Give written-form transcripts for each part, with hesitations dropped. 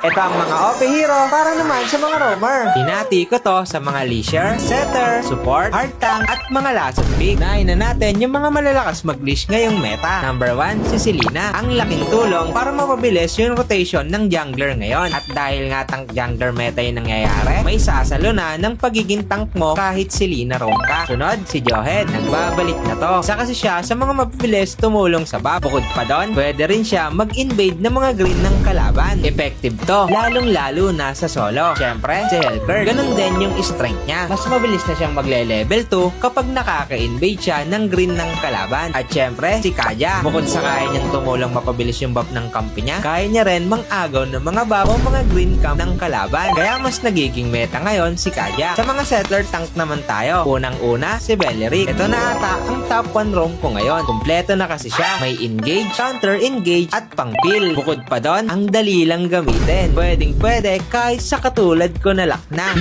Ito ang mga OP hero para naman sa mga roamer. Hinati ko to sa mga leasher, setter, support, hard tank, at mga lasot pick. Nain na natin yung mga malalakas mag-leash ngayong meta. Number 1, si Selena. Ang laking tulong para mapabilis yung rotation ng jungler ngayon. At dahil nga tank jungler meta yung nangyayari, may sasalo na ng pagiging tank mo kahit Selena roam ka. Sunod, si Johed. Nagbabalik na to. Isa kasi siya sa mga mapabilis tumulong sa buff. Bukod pa doon, pwede rin siya mag-invade ng mga green ng kalaban. Effective to, lalong-lalo na sa solo. Siyempre, si Helker, ganun din yung strength niya. Mas mabilis na siyang magle-level 2 kapag nakaka-invade siya ng green ng kalaban. At siyempre, si Kaja. Bukod sa kaya niyang tumulong mapabilis yung buff ng kampi niya, kaya niya rin mang-agaw ng mga buff o mga green camp ng kalaban. Kaya mas nagiging meta ngayon si Kaja. Sa mga settler tank naman tayo. Unang-una, si Beleric. Ito na ata ang top 1 roam ko ngayon. Kumpleto na kasi siya. May engage, counter-engage, at pang-kill. Bukod pa doon, ang dali lang gamitin. Pwedeng-pwede kahit sa katulad ko na lakna.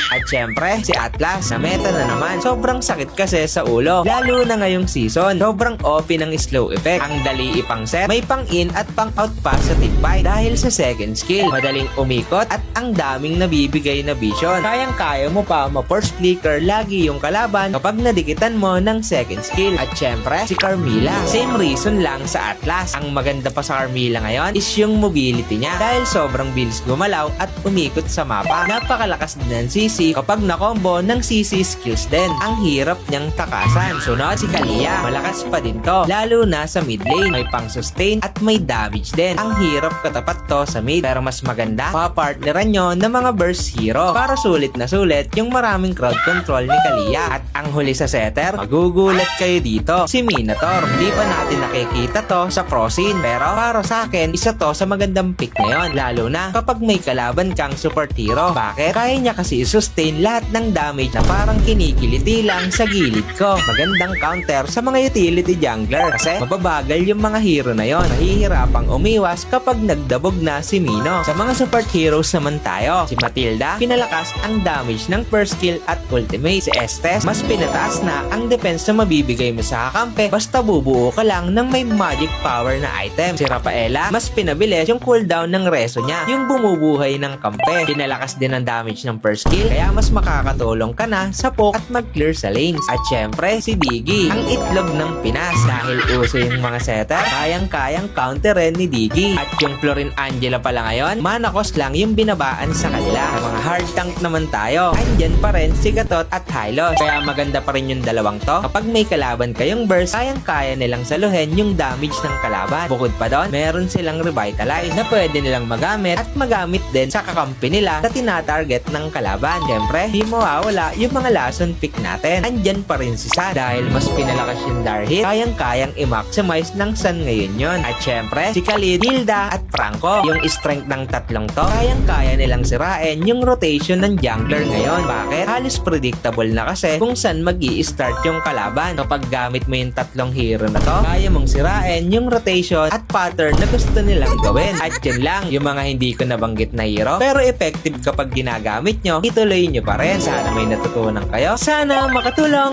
At syempre, si Atlas na meta na naman. Sobrang sakit kasi sa ulo. Lalo na ngayong season. Sobrang OP ng slow effect. Ang dali ipang set, may pang-in at pang-out pa sa teamfight dahil sa second skill. Madaling umikot at ang daming nabibigay na vision. Kayang-kaya mo pa ma-force flicker lagi yung kalaban kapag nadikitan mo ng second skill. At syempre, si Carmilla. Same reason lang sa Atlas. Ang maganda pa sa Carmilla ngayon is yung mobility niya. Dahil sobrang bilis gumalaw at umikot sa mapa. Napakalakas din ng CC kapag nakombo ng CC skills din. Ang hirap niyang takasan. Sunod, si Kalia. Malakas pa din to. Lalo na sa mid lane. May pang sustain at may damage din. Ang hirap katapat to sa mid. Pero mas maganda, papartneran nyo ng mga burst hero. Para sulit na sulit yung maraming crowd control ni Kalia. At ang huli sa setter, magugulat kayo dito. Si Minotaur. Hindi pa natin nakikita to sa crossing. Pero para sa akin, isa to sa magandang pick ngayon. Lalo na kapag may kalaban kang support hero. Bakit? Kaya niya kasi sustain lahat ng damage na parang kinikiliti lang sa gilid ko. Magandang counter sa mga utility jungler. Kasi mababagal yung mga hero na yon. Mahihirapang umiwas kapag nagdabog na si Mino. Sa mga support heroes naman tayo. Si Matilda, pinalakas ang damage ng first skill at ultimate. Si Estes, mas pinataas na ang defense na mabibigay mo sa kakampi basta bubuo ka lang ng may magic power na item. Si Rafaela, mas pinabilis yung cooldown ng reso niya, yung bumubuhay ng kampe. Pinalakas din ang damage ng first skill, kaya mas makakatulong ka na sa poke at mag-clear sa lanes. At syempre, si Diggy, ang itlog ng Pinas. Dahil uso yung mga setter, kayang-kayang counterin ni Diggy. At yung Florin Angela pala ngayon, manakos lang yung binabaan sa kanila. Sa mga hard tank naman tayo, andyan pa rin si Gatot at Hylos. Kaya maganda pa rin yung dalawang to. Kapag may kalaban kayong burst, kayang-kaya nilang saluhin yung damage ng kalaban. Bukod pa doon, meron silang revitalize na pwede nilang magamit at magamit din sa kakampi nila na tinatarget ng kalaban. Siyempre, di mawawala yung mga lason pick natin. Andyan pa rin si Sad dahil mas pinalakas yung Darhit, kayang-kayang i-maximize ng Sun ngayon yun. At siyempre, si Khalid, Hilda at Franco. Yung strength ng tatlong to, kayang-kaya nilang sirain yung rotation ng jungler ngayon. Bakit? Halos predictable na kasi kung saan mag-i-start yung kalaban. Kapag gamit mo yung tatlong hero na to, kaya mong sirain yung rotation at pattern na gusto nilang gawin. At yun lang, yung mga hindi ko nabanggit na hero, pero effective kapag ginagamit nyo, ituloy nyo pa rin. Sana may natutunan kayo. Sana makatulong.